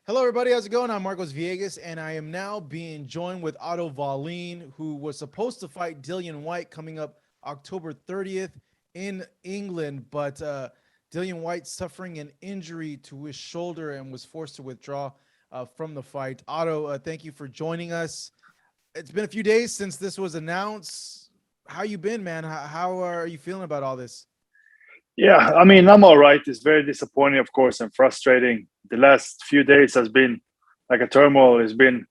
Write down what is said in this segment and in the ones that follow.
Hello, everybody. How's it going? I'm Marcos Villegas, and I am now being joined with Otto Wallin, who was supposed to fight Dillian Whyte coming up October 30th in England, but Dillian Whyte suffering an injury to his shoulder and was forced to withdraw from the fight. Otto, thank you for joining us. It's been a few days since this was announced. How you been, man? How are you feeling about all this? Yeah, I mean, I'm all right. It's very disappointing, of course, and frustrating. The last few days has been like a turmoil. It's been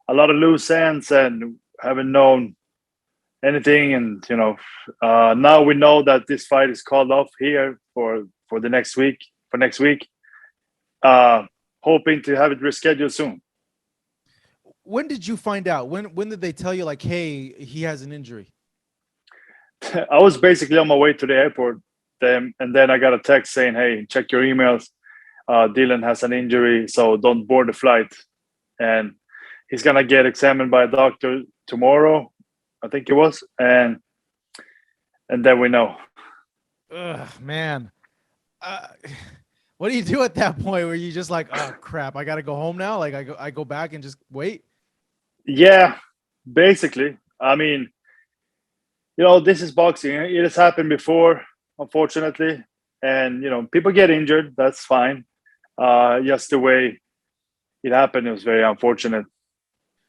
a lot of loose ends and haven't known anything. And now we know that this fight is called off here for the next week. For next week, uh, hoping to have it rescheduled soon. When did you find out? When did they tell you like, hey, he has an injury? I was basically on my way to the airport, and then I got a text saying, "Hey, check your emails. Dylan has an injury, so don't board the flight." And he's gonna get examined by a doctor tomorrow, I think it was, and then we know. Ugh, man. Uh, what do you do at that point where you just like, oh crap, I gotta go home now? Like I go back and just wait. Yeah, basically. I mean, this is boxing. It has happened before, unfortunately, and people get injured. That's fine. Just the way it happened, it was very unfortunate.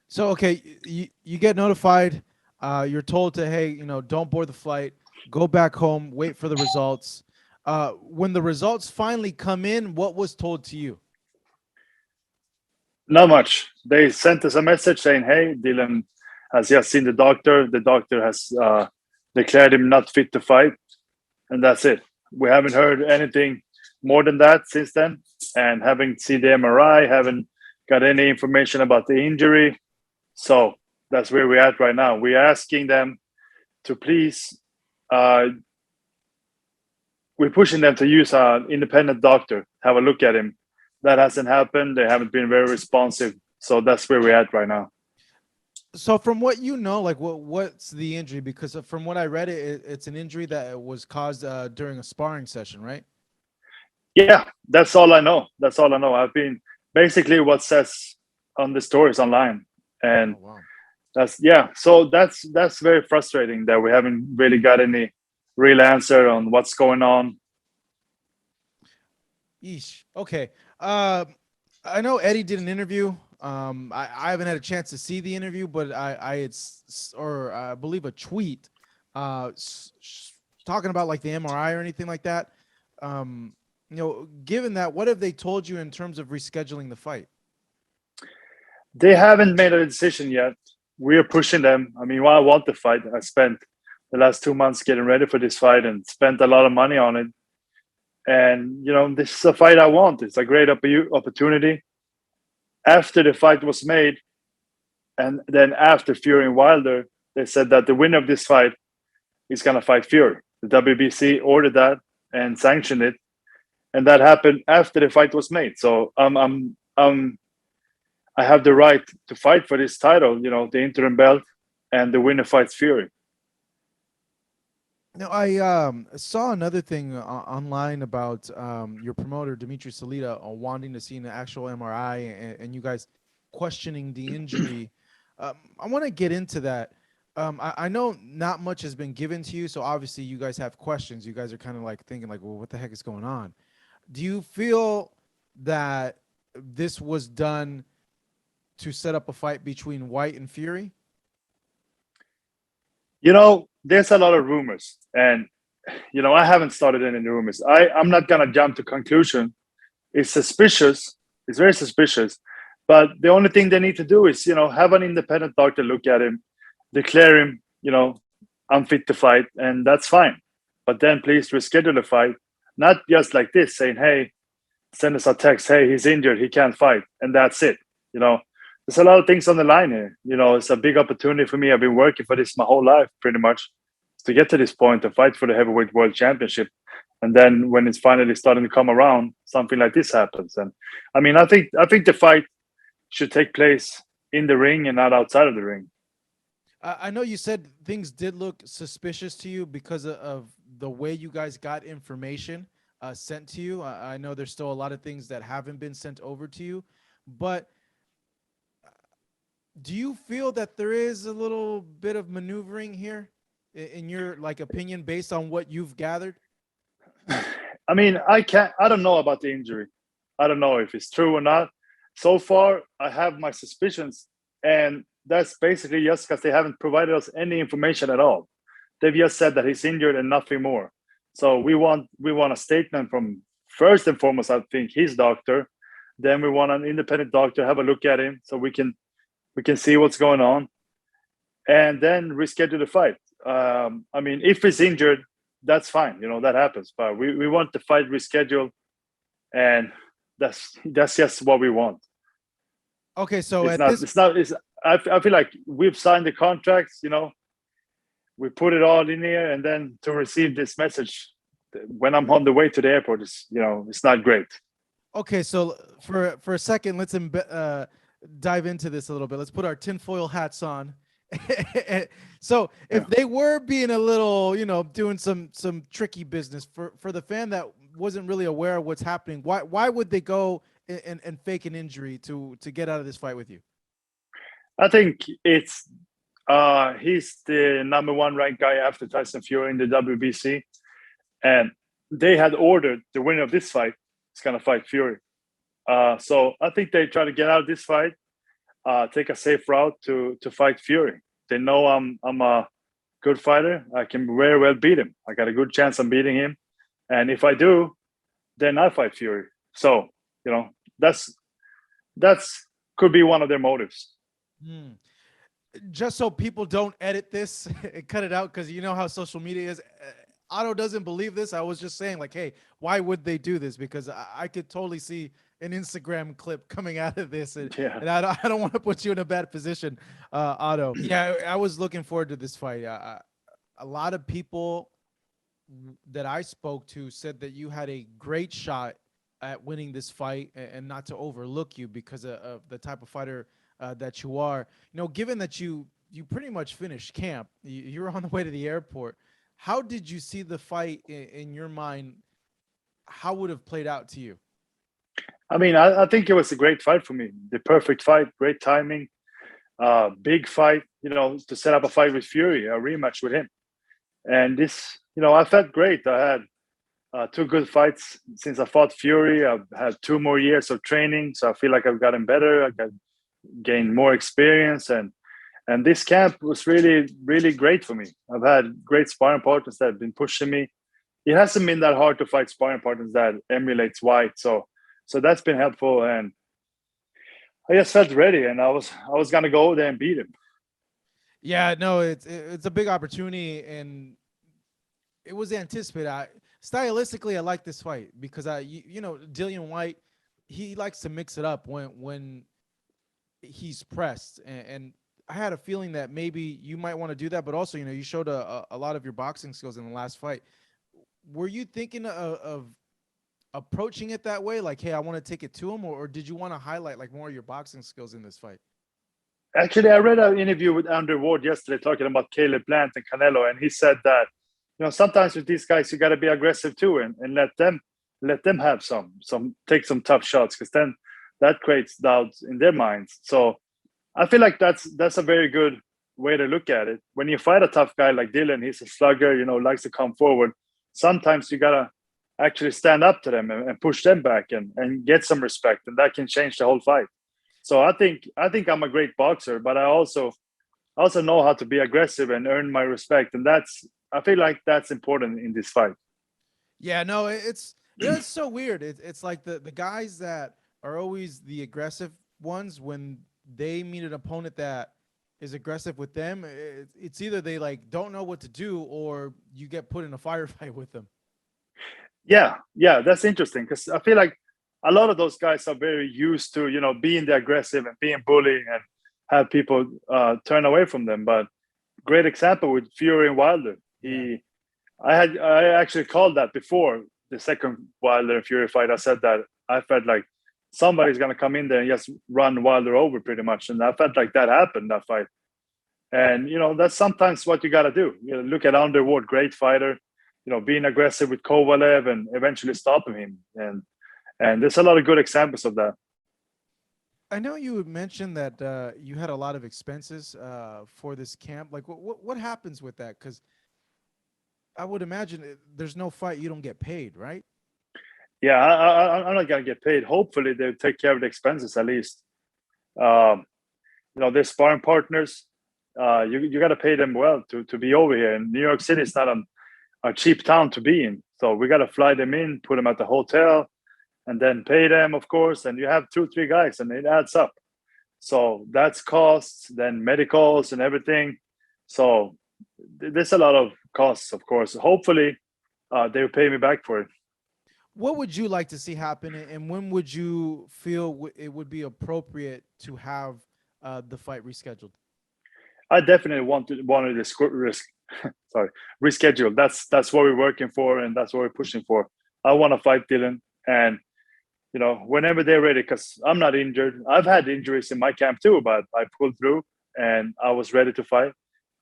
So okay, you get notified. You're told to, hey, don't board the flight. Go back home. Wait for the results. When the results finally come in, what was told to you? Not much. They sent us a message saying, "Hey, Dylan has just seen the doctor. The doctor has declared him not fit to fight," and that's it. We haven't heard anything more than that since then, and haven't seen the MRI. Haven't got any information about the injury. So that's where we're at right now. We're asking them to please. Uh, we're pushing them to use an independent doctor, have a look at him. That hasn't happened. They haven't been very responsive. So that's where we're at right now. So from what you know, like what's the injury? Because from what I read, it's an injury that was caused during a sparring session, right? Yeah, that's all I know. That's all I know. I've been basically what says on the stories online, Oh and wow. that's yeah. So that's very frustrating that we haven't really got any real answer on what's going on. Yeesh. Okay. Uh, I know Eddie did an interview. I haven't had a chance to see the interview, but I had or I believe a tweet, talking about like the MRI or anything like that. Um, given that, what have they told you in terms of rescheduling the fight? They haven't made a decision yet. We're pushing them. I mean, I want the fight. I spent the last 2 months getting ready for this fight and spent a lot of money on it. And this is a fight I want. It's a great opportunity. After the fight was made, and then after Fury and Wilder, they said that the winner of this fight is gonna fight Fury. The WBC ordered that and sanctioned it, and that happened after the fight was made. So I have the right to fight for this title, the interim belt, and the winner fights Fury. Now, I saw another thing online about your promoter Dimitri Salita wanting to see an actual MRI, and you guys questioning the injury. I want to get into that. I know not much has been given to you, so obviously you guys have questions. You guys are kind of like thinking like, well, what the heck is going on? Do you feel that this was done to set up a fight between White and Fury? There's a lot of rumors, and I haven't started any rumors. I'm not gonna jump to conclusion. It's suspicious. It's very suspicious. But the only thing they need to do is, have an independent doctor look at him, declare him, unfit to fight, and that's fine. But then please reschedule the fight, not just like this, saying, "Hey, send us a text. Hey, he's injured. He can't fight," and that's it. You know, there's a lot of things on the line here. It's a big opportunity for me. I've been working for this my whole life, pretty much, to get to this point to fight for the heavyweight world championship. And then when it's finally starting to come around, something like this happens. And I mean, I think the fight should take place in the ring and not outside of the ring. I know you said things did look suspicious to you because of the way you guys got information sent to you. I know there's still a lot of things that haven't been sent over to you, But do you feel that there is a little bit of maneuvering here, in your like opinion, based on what you've gathered? I mean, I don't know about the injury. I don't know if it's true or not. So far, I have my suspicions, and that's basically just because they haven't provided us any information at all. They've just said that he's injured and nothing more. So we want a statement from, first and foremost, I think, his doctor. Then we want an independent doctor have a look at him so we can see what's going on, and then reschedule the fight. I mean, if he's injured, that's fine. That happens. But we want the fight rescheduled, and that's just what we want. Okay, so It's at not. this, It's not. It's. I feel like we've signed the contracts. We put it all in here, and then to receive this message when I'm on the way to the airport is, it's not great. okay, so for a second, let's dive into this a little bit. Let's put our tinfoil hats on. So if Yeah. they were being a little, doing some tricky business for the fan that wasn't really aware of what's happening, why would they go and fake an injury to get out of this fight with you? I think it's he's the number one ranked guy after Tyson Fury in the WBC, and they had ordered the winner of this fight is gonna fight Fury. So I think they try to get out of this fight, take a safe route to fight Fury. They know I'm a good fighter. I can very well beat him. I got a good chance of beating him, and if I do, then I fight Fury. So that's could be one of their motives. Hmm. Just so people don't edit this and cut it out, because you know how social media is. Otto doesn't believe this. I was just saying, like, hey, why would they do this? Because I could totally see an Instagram clip coming out of this, and, Yeah. and I don't want to put you in a bad position, Otto. Yeah, I was looking forward to this fight. A lot of people that I spoke to said that you had a great shot at winning this fight, and not to overlook you because of the type of fighter that you are. Given that you pretty much finished camp, you're on the way to the airport. How did you see the fight in your mind? How would have played out to you? I mean, I think it was a great fight for me. The perfect fight, great timing, big fight. To set up a fight with Fury, a rematch with him, and this, I felt great. I had two good fights since I fought Fury. I've had 2 more years of training, so I feel like I've gotten better. I got gained more experience, and this camp was really, really great for me. I've had great sparring partners that have been pushing me. It hasn't been that hard to fight sparring partners that emulates White, so that's been helpful. And I just felt ready, and I was gonna go there and beat him. Yeah, no, it's a big opportunity, and it was anticipated. Stylistically, I like this fight because Dillian Whyte, he likes to mix it up when he's pressed, and I had a feeling that maybe you might want to do that, but also you showed a lot of your boxing skills in the last fight. Were you thinking of approaching it that way, like, hey, I want to take it to him, or did you want to highlight like more of your boxing skills in this fight? Actually, I read an interview with Andrew Ward yesterday talking about Caleb Plant and Canelo, and he said that sometimes with these guys you got to be aggressive too, and let them have some take some tough shots, because then that creates doubts in their minds. So I feel like that's a very good way to look at it. When you fight a tough guy like Dylan, he's a slugger, likes to come forward. Sometimes you gotta actually stand up to them and push them back and get some respect, and that can change the whole fight. So I think I'm a great boxer, but I also know how to be aggressive and earn my respect, and I feel like that's important in this fight. Yeah, no, it's so weird. It's like the guys that are always the aggressive ones, when they meet an opponent that is aggressive with them, it's either they like don't know what to do, or you get put in a firefight with them. Yeah, that's interesting, because I feel like a lot of those guys are very used to being the aggressive and being bullying and have people turn away from them. But great example with Fury and Wilder. Yeah. I actually called that before the second Wilder and Fury fight. I said that I felt like somebody's gonna come in there and just run Wilder over pretty much, and I felt like that happened that fight. And that's sometimes what you got to do. Look at Underwood, great fighter. Being aggressive with Kovalev and eventually stopping him. And there's a lot of good examples of that. I know you had mentioned that you had a lot of expenses for this camp. Like, what happens with that? Because I would imagine there's no fight you don't get paid, right? Yeah, I'm not gonna get paid. Hopefully, they'll take care of the expenses at least. Um, their sparring partners. You got to pay them well to be over here. And New York City is not a cheap town to be in. So we got to fly them in, put them at the hotel, and then pay them, of course. And you have 2, 3 guys, and it adds up. So that's costs, then medicals and everything. So there's a lot of costs, of course. Hopefully, they'll pay me back for it. What would you like to see happen, and when would you feel it would be appropriate to have the fight rescheduled? I definitely wanted to sorry, reschedule. That's what we're working for, and that's what we're pushing for. I want to fight Dylan, and whenever they're ready, because I'm not injured. I've had injuries in my camp too, but I pulled through, and I was ready to fight.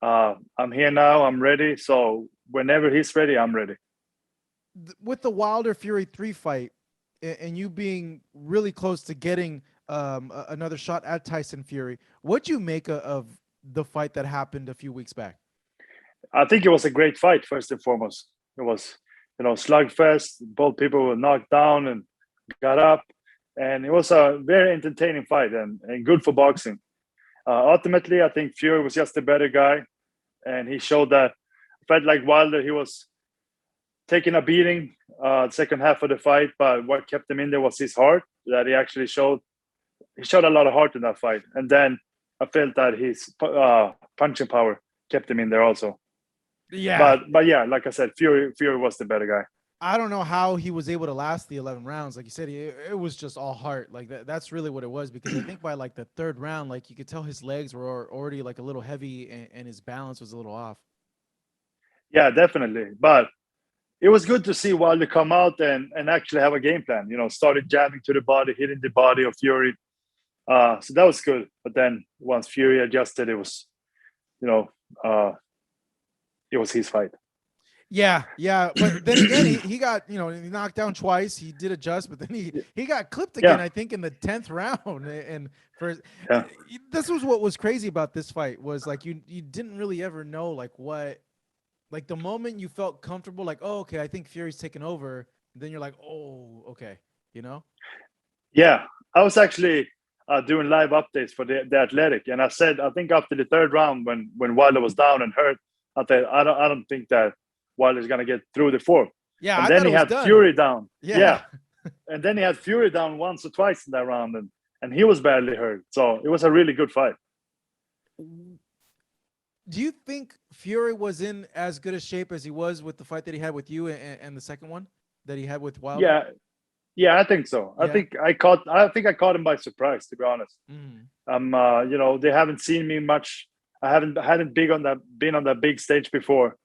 I'm here now. I'm ready. So whenever he's ready, I'm ready. With the Wilder Fury 3 fight, and you being really close to getting another shot at Tyson Fury, what'd you make of the fight that happened a few weeks back? I think it was a great fight. First and foremost, it was slugfest. Both people were knocked down and got up, and it was a very entertaining fight and good for boxing. Ultimately, I think Fury was just a better guy, and he showed that. Felt like Wilder, he was taking a beating second half of the fight, but what kept him in there was his heart. That he actually showed. He showed a lot of heart in that fight, and then I felt that his punching power kept him in there also. Yeah, But yeah, like I said, Fury was the better guy. I don't know how he was able to last the 11 rounds. Like you said, it was just all heart. Like that's really what it was. Because I think by like the third round, like you could tell his legs were already like a little heavy, and his balance was a little off. Yeah, definitely. But it was good to see Wilder come out and actually have a game plan. Started jabbing to the body, hitting the body of Fury. So that was good. But then once Fury adjusted, you know, uh, it was his fight. Yeah. But then again, he got he knocked down twice. He did adjust, but then he got clipped again. Yeah, I think in the 10th round. And for yeah, this was what was crazy about this fight was like you didn't really ever know like what like the moment you felt comfortable, like, oh, okay, I think Fury's taking over. Then you're like, oh, okay, you know. yeah. I was actually doing live updates for the Athletic, and I said I think after the third round when Wilder was down and hurt, I said I don't think that Wilder's gonna get through the fourth. Yeah, And I then thought it he was had done. Fury down. Yeah. Yeah, and then he had Fury down once or twice in that round, and he was badly hurt. So it was a really good fight. Do you think Fury was in as good a shape as he was with the fight that he had with you, and the second one that he had with Wilder? Yeah, yeah, I think so. I Yeah. think I caught him by surprise, to be honest. Mm. They haven't seen me much. I hadn't been on that big stage before,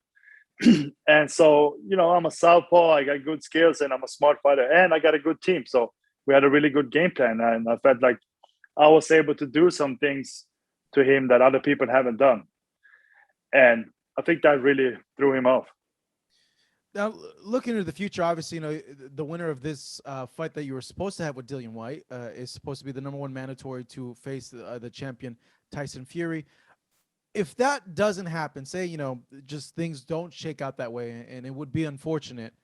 and so I'm a southpaw. I got good skills, and I'm a smart fighter, and I got a good team. So we had a really good game plan, and I felt like I was able to do some things to him that other people haven't done, and I think that really threw him off. Now, looking into the future, obviously, the winner of this fight that you were supposed to have with Dillian Whyte is supposed to be the number one mandatory to face the champion Tyson Fury. If that doesn't happen, say just things don't shake out that way, and it would be unfortunate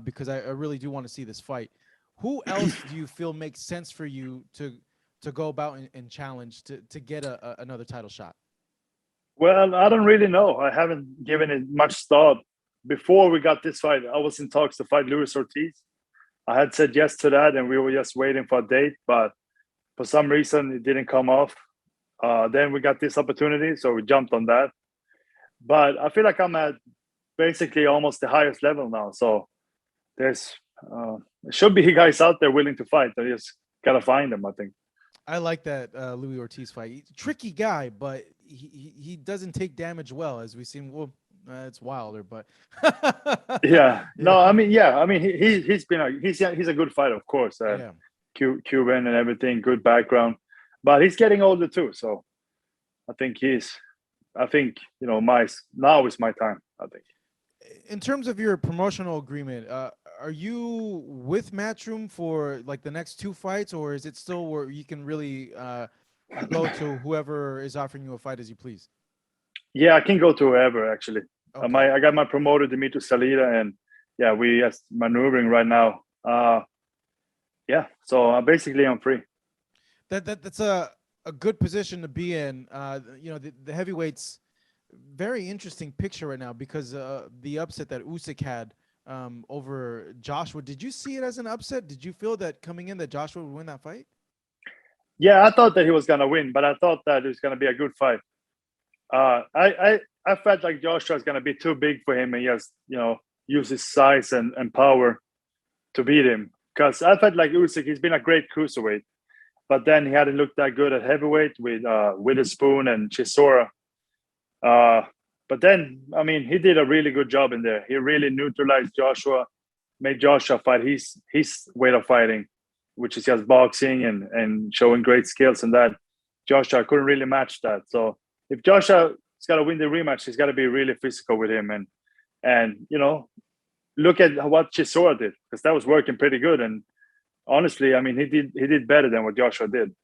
because I really do want to see this fight. Who else do you feel makes sense for you to go about and challenge to get another title shot? Well, I don't really know. I haven't given it much thought. Before we got this fight, I was in talks to fight Luis Ortiz. I had said yes to that, and we were just waiting for a date, but for some reason it didn't come off. Then we got this opportunity, so we jumped on that. But I feel like I'm at basically almost the highest level now. So there's there should be guys out there willing to fight. I just gotta find them, I think. I like that Louis Ortiz fight. Tricky guy, but he doesn't take damage well, as we've seen. Well, it's Wilder, but Yeah, yeah, no, I mean, yeah, I mean, he's a good fighter, of course, yeah. Cuban and everything, good background, but he's getting older too. So I think my now is my time. I think. In terms of your promotional agreement, are you with Matchroom for like the next two fights, or is it still where you can really go to whoever is offering you a fight as you please? Yeah, I can go to whoever actually. Okay. I got my promoter Dimitri Salida, and yeah, we are maneuvering right now. Yeah, so basically I'm free. That's a good position to be in. The heavyweights, very interesting picture right now because the upset that Usyk had over Joshua. Did you see it as an upset? Did you feel that coming in that Joshua would win that fight? Yeah, I thought that he was gonna win, but I thought that it was gonna be a good fight. I felt like Joshua is gonna be too big for him, and he has use his size and power to beat him. Because I felt like Usyk, he's been a great cruiserweight, but then he hadn't looked that good at heavyweight with Witherspoon and Chisora. Uh, but then, I mean, he did a really good job in there. He really neutralized Joshua, made Joshua fight his way of fighting, which is just boxing and showing great skills. And that Joshua couldn't really match that. So if Joshua is got to win the rematch, he's got to be really physical with him and look at what Chisora did because that was working pretty good. And honestly, I mean, he did better than what Joshua did.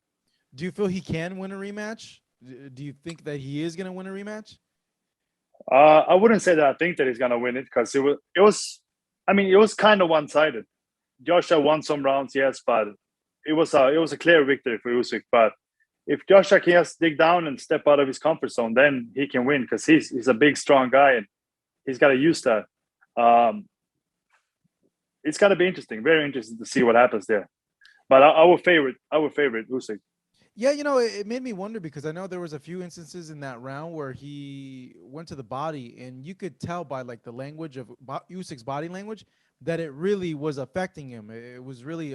Do you feel he can win a rematch? Do you think that he is going to win a rematch? I wouldn't say that I think that he's gonna win it because it was kind of one sided. Joshua won some rounds, yes, but it was a clear victory for Usyk. But if Joshua can just dig down and step out of his comfort zone, then he can win because he's a big, strong guy and he's got to use that. Um, it's got to be interesting, very interesting to see what happens there. But I would favorite Usyk. Yeah, it made me wonder because I know there was a few instances in that round where he went to the body, and you could tell by like the language of Usyk's body language that it really was affecting him. It was really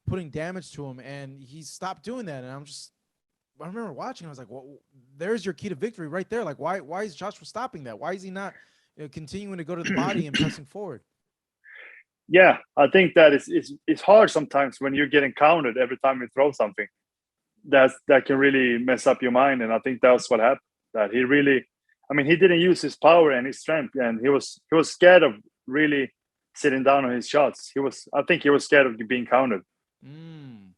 putting damage to him, and he stopped doing that. And I remember watching. I was like, "Well, there's your key to victory right there. Like, why is Joshua stopping that? Why is he not continuing to go to the body and pressing forward?" Yeah, I think that it's hard sometimes when you're getting countered every time you throw something. That can really mess up your mind. And I think that's what happened. That he really, I mean, he didn't use his power and his strength, and he was scared of really sitting down on his shots. I think he was scared of being countered. Mm.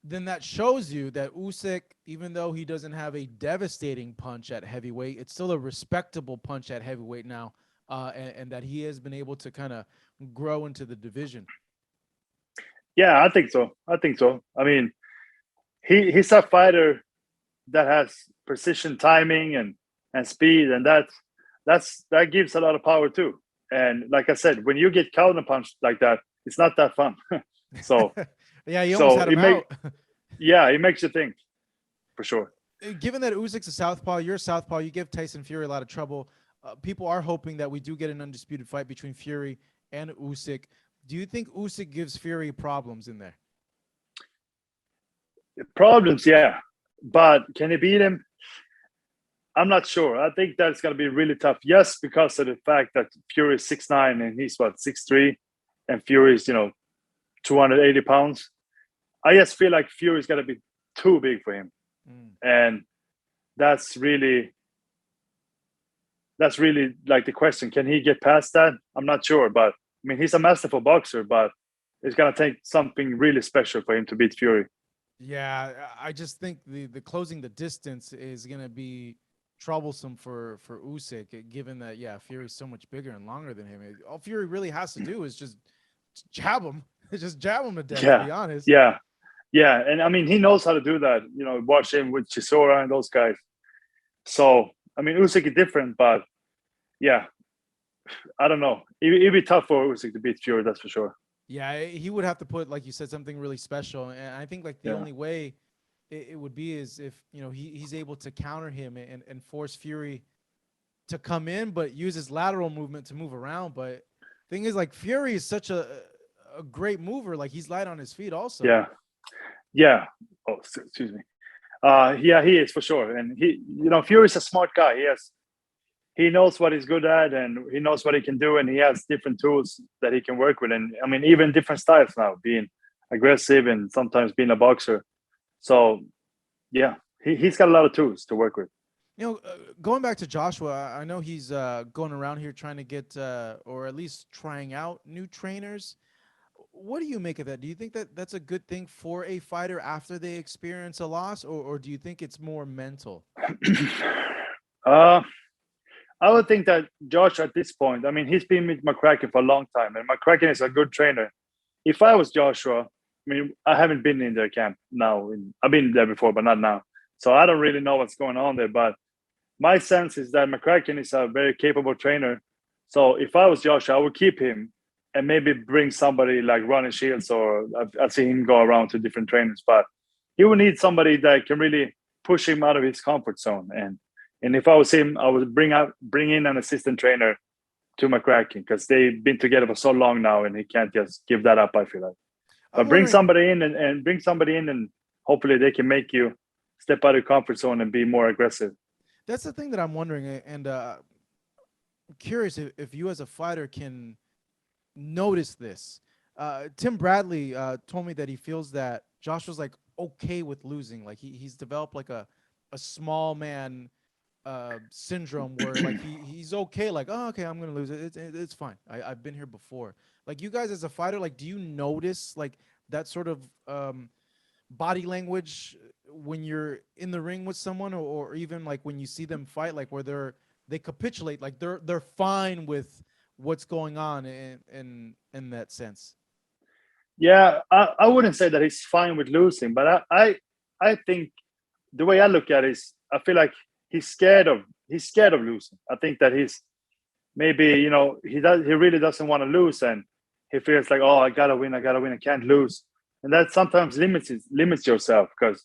Then that shows you that Usyk, even though he doesn't have a devastating punch at heavyweight, it's still a respectable punch at heavyweight now, and that he has been able to kind of grow into the division. Yeah, I think so. I think so. I mean, he's a fighter that has precision timing and speed, and that gives a lot of power too. And like I said, when you get counter punched like that, it's not that fun. so Yeah, he almost so had it him make out. yeah, it makes you think for sure. Given that Usyk's a southpaw, you're a southpaw. You give Tyson Fury a lot of trouble. People are hoping that we do get an undisputed fight between Fury and Usyk. Do you think Usyk gives Fury problems in there? Problems, yeah, but can he beat him? I'm not sure. I think that's going to be really tough. Yes, because of the fact that Fury is 6'9" and he's what 6'3", and Fury is 280 pounds. I just feel like Fury is going to be too big for him, Mm. and that's really like the question. Can he get past that? I'm not sure, but I mean he's a masterful boxer, but it's going to take something really special for him to beat Fury. Yeah, I just think the closing the distance is gonna be troublesome for Usyk, given that yeah, Fury's so much bigger and longer than him. All Fury really has to do is just jab him, just jab him to death. To Yeah, be honest. yeah, yeah, and I mean he knows how to do that. Watch him with Chisora and those guys. So I mean Usyk is different, but yeah, I don't know. It'd be tough for Usyk to beat Fury, that's for sure. Yeah, he would have to put, like you said, something really special. And I think like the Yeah, only way it would be is if he's able to counter him and force Fury to come in, but use his lateral movement to move around. But thing is, like Fury is such a great mover. Like he's light on his feet, also. yeah, yeah. Oh, excuse me. Yeah, he is for sure. And Fury's a smart guy. He knows what he's good at, and he knows what he can do, and he has different tools that he can work with. And I mean, even different styles now, being aggressive and sometimes being a boxer. So yeah, he's got a lot of tools to work with. Going back to Joshua, I know he's going around here trying to get, or at least trying out new trainers. What do you make of that? Do you think that that's a good thing for a fighter after they experience a loss, or do you think it's more mental? uh, I would think that Josh at this point, I mean, he's been with McCracken for a long time, and McCracken is a good trainer. If I was Joshua, I mean, I haven't been in their camp now. I've been there before, but not now. So I don't really know what's going on there. But my sense is that McCracken is a very capable trainer. So if I was Joshua, I would keep him and maybe bring somebody like Ronnie Shields, or I've seen him go around to different trainers. But he would need somebody that can really push him out of his comfort zone. And if I was him, I would bring in an assistant trainer to McCracken, because they've been together for so long now, and he can't just give that up, I feel like. I'm But bring wondering. somebody in, and bring somebody in, and hopefully they can make you step out of your comfort zone and be more aggressive. That's the thing that I'm wondering, and I'm curious if you as a fighter can notice this. Tim Bradley told me that he feels that Josh was like okay with losing. Like he's developed like a small man syndrome where like he's okay. Like, oh, okay, I'm gonna lose it. It's fine. I've been here before. Like you guys as a fighter, like do you notice like that sort of body language when you're in the ring with someone, or even like when you see them fight, like where they capitulate, like they're fine with what's going on in that sense. Yeah, I wouldn't say that he's fine with losing, but I think the way I look at it is, I feel like he's scared of losing. I think that he's maybe, he really doesn't want to lose, and he feels like, oh, I gotta win, I can't lose. And that sometimes limits yourself, because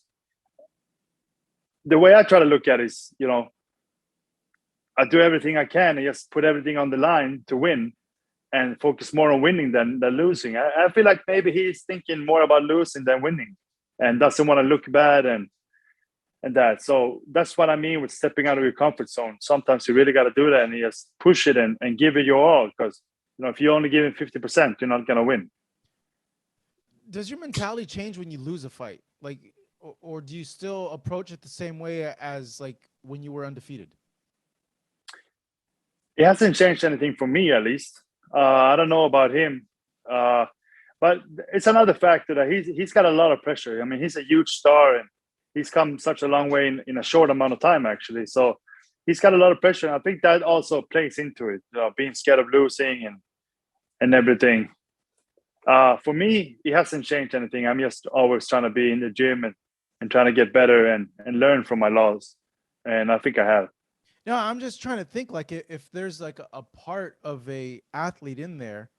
the way I try to look at it is, I do everything I can and just put everything on the line to win, and focus more on winning than losing. I feel like maybe he's thinking more about losing than winning, and doesn't want to look bad, and that. So that's what I mean with stepping out of your comfort zone. Sometimes you really got to do that, and you just push it and give it your all, because if you only give it 50%, you're not gonna win. Does your mentality change when you lose a fight, like, or do you still approach it the same way as like when you were undefeated? It hasn't changed anything for me, at least. I don't know about him, uh, but it's another factor that he's got a lot of pressure. I mean, he's a huge star, and he's come such a long way in a short amount of time, actually. So he's got a lot of pressure. And I think that also plays into it, being scared of losing and everything. For me, it hasn't changed anything. I'm just always trying to be in the gym, and trying to get better and learn from my loss. And I think I have. No, I'm just trying to think like if there's like a part of a athlete in there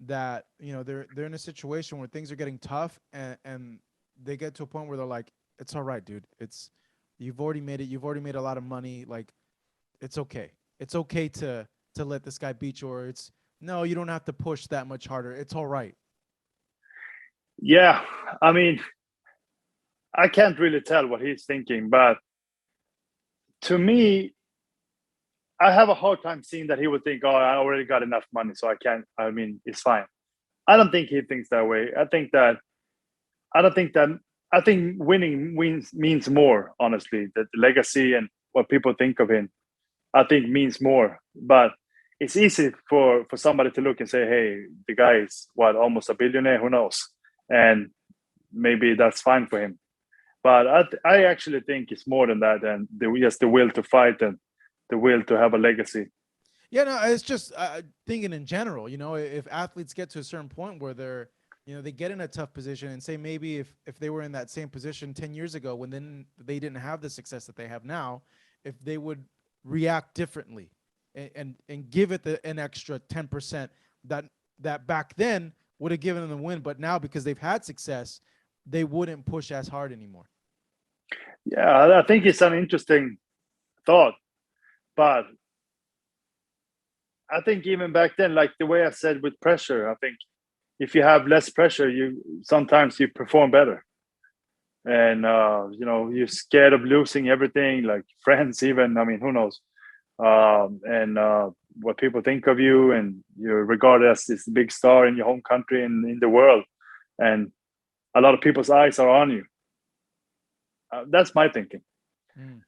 that they're in a situation where things are getting tough, and they get to a point where they're like, it's all right, dude. It's You've already made it. You've already made a lot of money. Like it's okay. It's okay to let this guy beat you, or it's no, you don't have to push that much harder. It's all right. Yeah, I mean, I can't really tell what he's thinking, but to me, I have a hard time seeing that he would think, "Oh, I already got enough money, so I can't." I mean, it's fine. I don't think he thinks that way. I don't think that. I think winning means more. Honestly, that the legacy and what people think of him, I think means more. But it's easy for somebody to look and say, "Hey, the guy is what, almost a billionaire? Who knows?" And maybe that's fine for him. But I actually think it's more than that, and just the will to fight, and the will to have a legacy. Yeah, no, it's just thinking in general. If athletes get to a certain point where they get in a tough position, and say maybe if they were in that same position 10 years ago when then they didn't have the success that they have now, if they would react differently, and give it an extra 10% that back then would have given them the win, but now because they've had success, they wouldn't push as hard anymore. Yeah, I think it's an interesting thought, but I think even back then, like the way I said with pressure, I think if you have less pressure, you sometimes you perform better, and you're scared of losing everything, like friends, even. I mean, who knows? And what people think of you, and you're regarded as this big star in your home country and in the world, and a lot of people's eyes are on you. That's my thinking. Mm.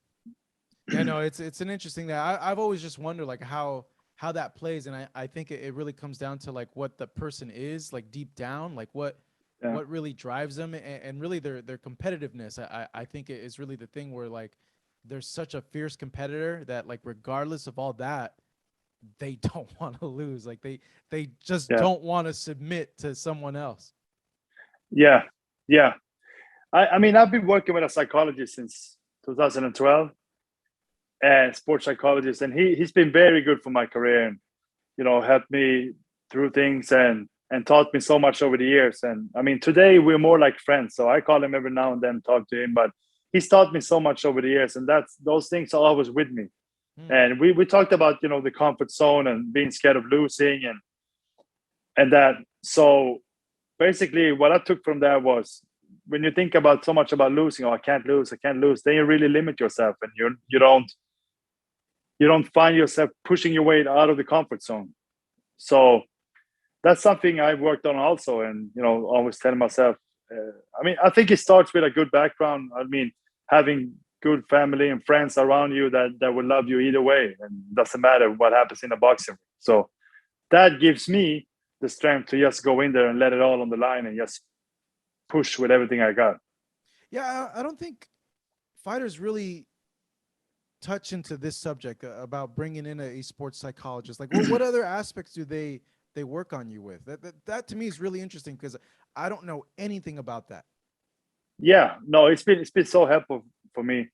Yeah, no, it's an interesting that I've always just wondered like how that plays, and I think it really comes down to like what the person is like deep down, like Yeah, what really drives them, and really their competitiveness. I think it is really the thing where like there's such a fierce competitor that like regardless of all that, they don't want to lose. Like they just yeah, don't want to submit to someone else. yeah, yeah. I mean, I've been working with a psychologist since 2012, and sports psychologist, and he's been very good for my career, and helped me through things, and taught me so much over the years. And I mean, today we're more like friends. So I call him every now and then, talk to him, but he's taught me so much over the years, and that's those things are always with me. Hmm. And we talked about the comfort zone and being scared of losing, and that. So basically, what I took from that was, when you think about so much about losing, oh, I can't lose, then you really limit yourself, and you don't find yourself pushing your way out of the comfort zone. So that's something I've worked on also, and always telling myself. I mean, I think it starts with a good background. I mean, having good family and friends around you that will love you either way, and doesn't matter what happens in a boxing. So that gives me the strength to just go in there and let it all on the line and just push with everything I got. Yeah, I don't think fighters really touch into this subject about bringing in a sports psychologist. Like, what other aspects do they work on you with? That to me is really interesting because I don't know anything about that. Yeah, no, it's been so helpful for me.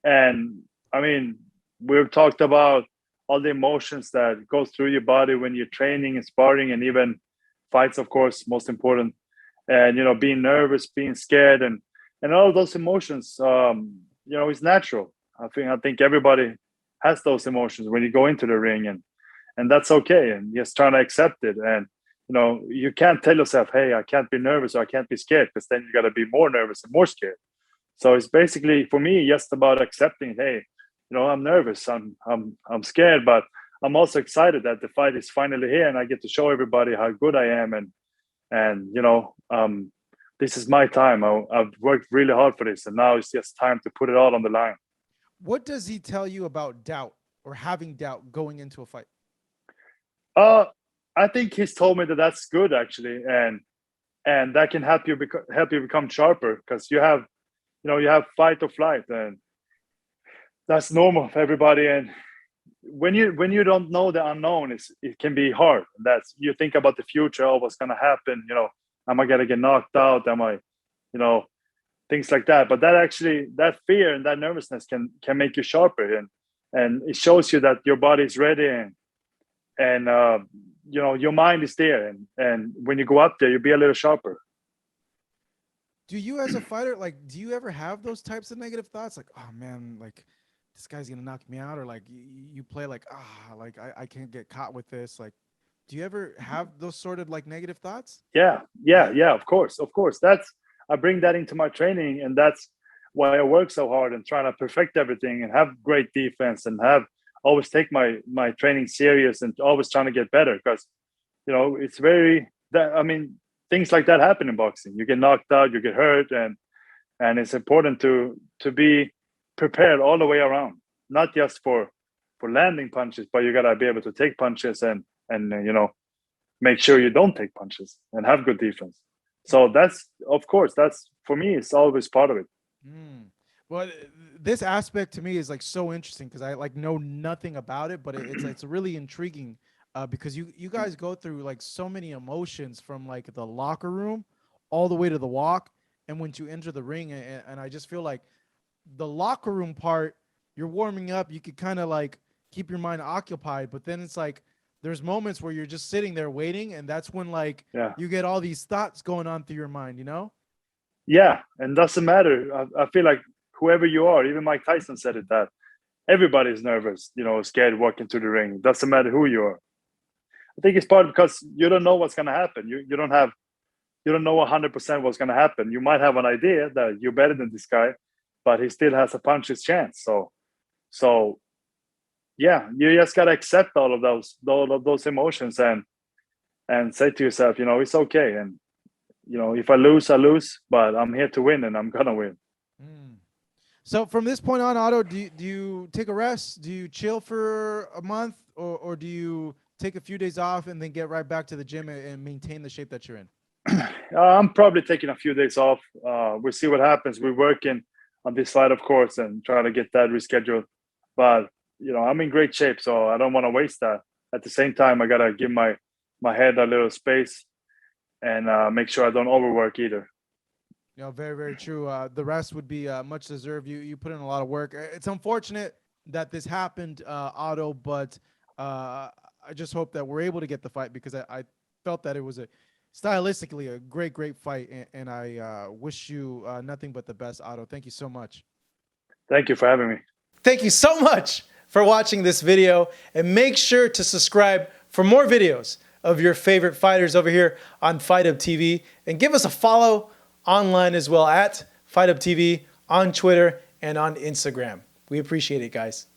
And I mean, we've talked about all the emotions that go through your body when you're training and sparring, and even fights, of course, most important. And being nervous, being scared, and all of those emotions, is natural. I think everybody has those emotions when you go into the ring, and that's okay. And just trying to accept it. And you can't tell yourself, hey, I can't be nervous or I can't be scared, because then you got to be more nervous and more scared. So it's basically for me just about accepting, hey, I'm nervous, I'm scared, but I'm also excited that the fight is finally here, and I get to show everybody how good I am, and this is my time. I've worked really hard for this, and now it's just time to put it all on the line. What does he tell you about doubt or having doubt going into a fight? Uh, I think he's told me that that's good actually, and that can help you become sharper, because you have fight or flight, and that's normal for everybody. And when you don't know the unknown, it can be hard. That's, you think about the future, oh, what's going to happen, am I going to get knocked out, am I, you know things like that. But that fear and that nervousness can make you sharper, and it shows you that your body is ready, and your mind is there, and when you go up there, you'll be a little sharper. Do you as a fighter like do you ever have those types of negative thoughts like oh man like this guy's gonna knock me out or like you play like like I can't get caught with this like do you ever have those sort of like negative thoughts? Yeah, yeah, Yeah. yeah. Of course. That's, I bring that into my training, and that's why I work so hard and trying to perfect everything and have great defense, and have always take my training serious, and always trying to get better, because it's very that I mean, things like that happen in boxing. You get knocked out, you get hurt, and it's important to be prepared all the way around, not just for landing punches, but you gotta be able to take punches, and make sure you don't take punches and have good defense. So that's, of course, that's, for me, it's always part of it. Mm. Well, this aspect to me is like so interesting because I like know nothing about it, but it's really intriguing because you guys go through like so many emotions from like the locker room all the way to the walk and when you enter the ring, and I just feel like the locker room part, you're warming up, you could kind of like keep your mind occupied, but then it's like there's moments where you're just sitting there waiting, and that's when like Yeah, you get all these thoughts going on through your mind, you know? yeah, and doesn't matter. I feel like whoever you are, even Mike Tyson said it, that everybody's nervous, scared walking to the ring. Doesn't matter who you are. I think it's part because you don't know what's going to happen. You don't know 100% what's going to happen. You might have an idea that you're better than this guy, but he still has a puncher's chance. So yeah, you just gotta accept all of those emotions, and say to yourself, it's okay. And if I lose, I lose, but I'm here to win, and I'm gonna win. Mm. So from this point on, Otto, do you take a rest? Do you chill for a month, or do you take a few days off and then get right back to the gym and maintain the shape that you're in? I'm probably taking a few days off. We'll see what happens. We're working on this fight, of course, and trying to get that rescheduled. But I'm in great shape, so I don't want to waste that. At the same time, I gotta give my head a little space and make sure I don't overwork either. Very, very true. The rest would be much deserved. You put in a lot of work. It's unfortunate that this happened, Otto, but I just hope that we're able to get the fight because I felt that it was stylistically a great, great fight, and I wish you nothing but the best, Otto. Thank you so much. Thank you for having me. Thank you so much for watching this video, and make sure to subscribe for more videos of your favorite fighters over here on Fight Up TV, and give us a follow online as well at Fight Up TV on Twitter and on Instagram. We appreciate it, guys.